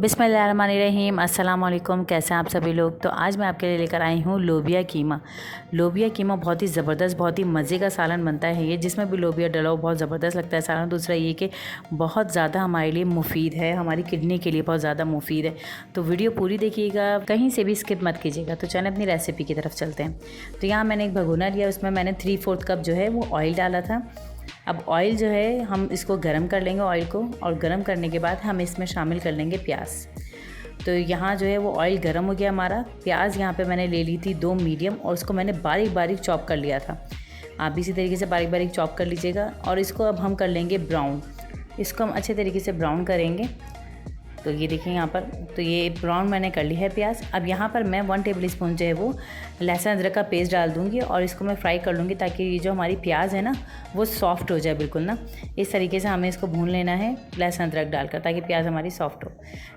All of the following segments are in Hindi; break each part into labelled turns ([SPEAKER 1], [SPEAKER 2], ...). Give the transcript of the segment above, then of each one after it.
[SPEAKER 1] बिस्मिल्लाहिर्रहमानिर्रहीम, अस्सलाम वालेकुम। कैसे हैं आप सभी लोग। तो आज मैं आपके लिए लेकर आई हूँ लोबिया कीमा। लोबिया कीमा बहुत ही ज़बरदस्त, बहुत ही मज़े का सालन बनता है ये, जिसमें भी लोबिया डला हो बहुत ज़बरदस्त लगता है सालन। दूसरा ये कि बहुत ज़्यादा हमारे लिए मुफीद है, हमारी किडनी के लिए बहुत ज़्यादा मुफीद है। तो वीडियो पूरी देखिएगा, कहीं से भी स्किप मत कीजिएगा। तो चलें अपनी रेसिपी की तरफ चलते हैं। तो यहाँ मैंने एक भगोना लिया, उसमें मैंने 3/4 कप जो है वो ऑयल डाला था। अब ऑयल जो है हम इसको गरम कर लेंगे ऑयल को, और गरम करने के बाद हम इसमें शामिल कर लेंगे प्याज। तो यहाँ जो है वो ऑयल गरम हो गया हमारा। प्याज यहाँ पे मैंने ले ली थी 2 मीडियम, और उसको मैंने बारीक बारीक चॉप कर लिया था। आप भी इसी तरीके से बारीक बारीक चॉप कर लीजिएगा। और इसको अब हम कर लेंगे ब्राउन। इसको हम अच्छे तरीके से ब्राउन करेंगे। तो ये देखिए यहाँ पर, तो ये ब्राउन मैंने कर ली है प्याज। अब यहाँ पर मैं 1 टेबल स्पून जो है वो लहसुन अदरक का पेस्ट डाल दूँगी, और इसको मैं फ्राई कर लूँगी ताकि ये जो हमारी प्याज है ना वो सॉफ्ट हो जाए बिल्कुल ना। इस तरीके से हमें इसको भून लेना है लहसुन अदरक डालकर, ताकि प्याज हमारी सॉफ्ट हो।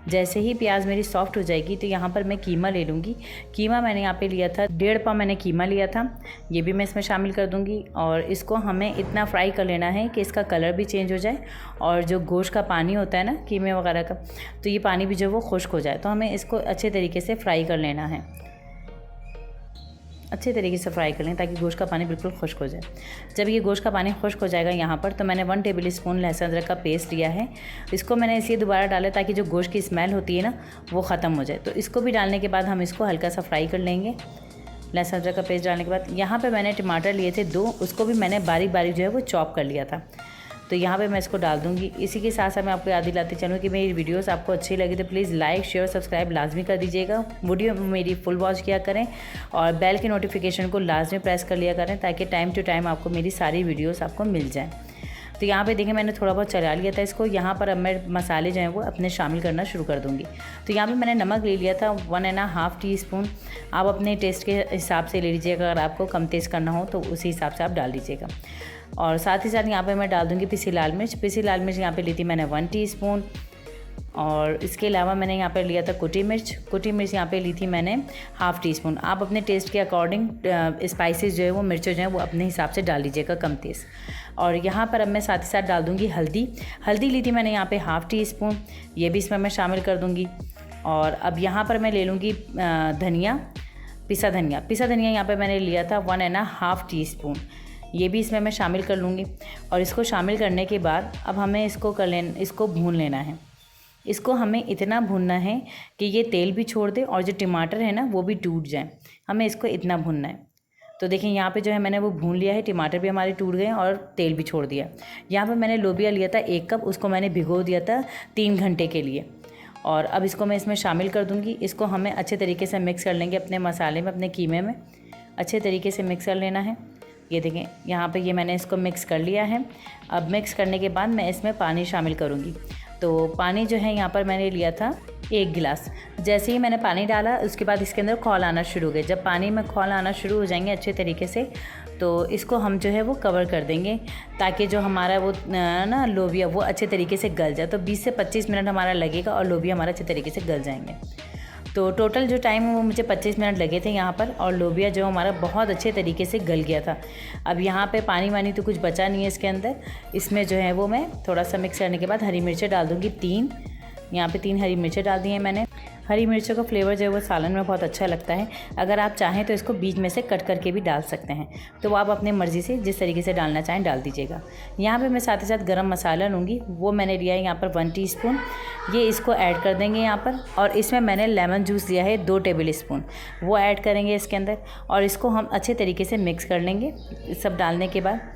[SPEAKER 1] जैसे ही प्याज मेरी सॉफ्ट हो जाएगी तो यहाँ पर मैं कीमा ले लूँगी। कीमा मैंने यहाँ पर लिया था 1.5 पाव मैंने कीमा लिया था, ये भी मैं इसमें शामिल कर दूँगी। और इसको हमें इतना फ्राई कर लेना है कि इसका कलर भी चेंज हो जाए, और जो गोश्त का पानी होता है ना कीमे वगैरह का, तो ये पानी भी जो वो खुश्क हो जाए। तो हमें इसको अच्छे तरीके से फ्राई कर लेना है, अच्छे तरीके से फ्राई कर लें ताकि गोश्त का पानी बिल्कुल खुश्क हो जाए। जब ये गोश्त का पानी खुश्क हो जाएगा यहाँ पर, तो मैंने 1 टेबल स्पून लहसुन अदरक का पेस्ट लिया है। इसको मैंने इसलिए दोबारा डाला ताकि जो गोश्त की स्मेल होती है ना वो ख़त्म हो जाए। तो इसको भी डालने के बाद हम इसको हल्का सा फ्राई कर लेंगे। लहसुन अदरक का पेस्ट डालने के बाद यहाँ पर मैंने टमाटर लिए थे 2, उसको भी मैंने बारीक बारीक जो है वो चॉप कर लिया था। तो यहाँ पे मैं इसको डाल दूँगी। इसी के साथ साथ मैं आपको याद दिलाती चलूँ कि मेरी वीडियोस आपको अच्छी लगी तो प्लीज़ लाइक शेयर सब्सक्राइब लाजमी कर दीजिएगा। वीडियो मेरी फुल वॉच किया करें, और बेल की नोटिफिकेशन को लाजमी प्रेस कर लिया करें, ताकि टाइम टू टाइम आपको मेरी सारी वीडियोस आपको मिल जाएँ। तो यहाँ पे देखिए मैंने थोड़ा बहुत चला लिया था इसको। यहाँ पर अब मैं मसाले जो हैं वो अपने शामिल करना शुरू कर दूँगी। तो यहाँ पे मैंने नमक ले लिया था 1.5 टीस्पून। आप अपने टेस्ट के हिसाब से ले लीजिएगा, अगर आपको कम तेज़ करना हो तो उसी हिसाब से आप डाल दीजिएगा। और साथ ही साथ यहाँ पे मैं डाल दूँगी पिसी लाल मिर्च। पिसी लाल मिर्च यहाँ पे ली थी मैंने 1 टीस्पून। और इसके अलावा मैंने यहाँ पर लिया था कुटी मिर्च। कुटी मिर्च यहाँ पे ली थी मैंने 1/2 टीस्पून। आप अपने टेस्ट के अकॉर्डिंग स्पाइसेस जो है वो मिर्चें जो है वो अपने हिसाब से डाल लीजिएगा, कम तेज़। और यहाँ पर अब मैं साथ ही साथ डाल दूँगी हल्दी। हल्दी ली थी मैंने यहाँ पे 1/2 टीस्पून, ये भी इसमें मैं शामिल कर दूँगी। और अब यहाँ पर मैं ले लूँगी धनिया, पिसा धनिया। पिसा धनिया यहाँ पर मैंने लिया था 1.5 टीस्पून, ये भी इसमें मैं शामिल कर लूँगी। और इसको शामिल करने के बाद अब हमें इसको भून लेना है। इसको हमें इतना भूनना है कि ये तेल भी छोड़ दे, और जो टमाटर है ना वो भी टूट जाए। हमें इसको इतना भूनना है। तो देखिए यहाँ पे जो है मैंने वो भून लिया है, टमाटर भी हमारे टूट गए और तेल भी छोड़ दिया। यहाँ पे मैंने लोबिया लिया था 1 कप, उसको मैंने भिगो दिया था 3 घंटे के लिए। और अब इसको मैं इसमें शामिल कर दूँगी। इसको हमें अच्छे तरीके से मिक्स कर लेंगे अपने मसाले में, अपने कीमे में अच्छे तरीके से मिक्स कर लेना है। ये देखें यहाँ पे ये मैंने इसको मिक्स कर लिया है। अब मिक्स करने के बाद मैं इसमें पानी शामिल करूँगी। तो पानी जो है यहाँ पर मैंने लिया था 1 गिलास। जैसे ही मैंने पानी डाला उसके बाद इसके अंदर खौल आना शुरू हो गए। जब पानी में खौल आना शुरू हो जाएंगे अच्छे तरीके से, तो इसको हम जो है वो कवर कर देंगे, ताकि जो हमारा वो ना लोबिया वो अच्छे तरीके से गल जाए। तो 20 से 25 मिनट हमारा लगेगा, और लोबिया हमारा अच्छे तरीके से गल जाएंगे। तो टोटल जो टाइम है वो मुझे 25 मिनट लगे थे यहाँ पर, और लोबिया जो हमारा बहुत अच्छे तरीके से गल गया था। अब यहाँ पे पानी वानी तो कुछ बचा नहीं है इसके अंदर। इसमें जो है वो मैं थोड़ा सा मिक्स करने के बाद हरी मिर्चें डाल दूँगी 3। यहाँ पे 3 हरी मिर्चें डाल दी हैं मैंने। हरी मिर्चों का फ्लेवर जो है वो सालन में बहुत अच्छा लगता है। अगर आप चाहें तो इसको बीच में से कट करके भी डाल सकते हैं, तो आप अपनी मर्ज़ी से जिस तरीके से डालना चाहें डाल दीजिएगा। यहाँ पे मैं साथ ही साथ गरम मसाला लूँगी, वो मैंने लिया है यहाँ पर 1 टीस्पून। ये इसको ऐड कर देंगे यहाँ पर। और इसमें मैंने लेमन जूस लिया है 2 टेबल स्पून, वो ऐड करेंगे इसके अंदर। और इसको हम अच्छे तरीके से मिक्स कर लेंगे सब डालने के बाद।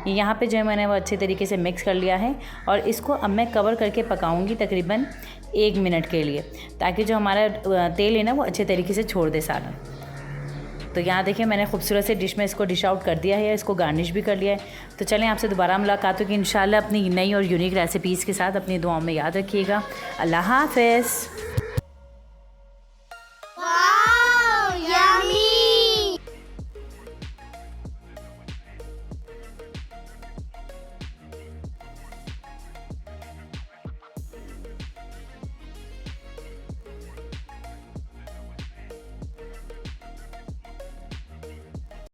[SPEAKER 1] यहाँ पे जो है मैंने वो अच्छे तरीके से मिक्स कर लिया है। और इसको अब मैं कवर करके पकाऊंगी तकरीबन 1 मिनट के लिए, ताकि जो हमारा तेल है ना वो अच्छे तरीके से छोड़ दे सालन। तो यहाँ देखिए मैंने खूबसूरत से डिश में इसको डिश आउट कर दिया है, इसको गार्निश भी कर लिया है। तो चलें आपसे दोबारा मुलाकात होगी इंशाल्लाह अपनी नई और यूनिक रेसिपीज़ के साथ। अपनी दुआओं में याद रखिएगा। अल्लाह हाफ़िज़।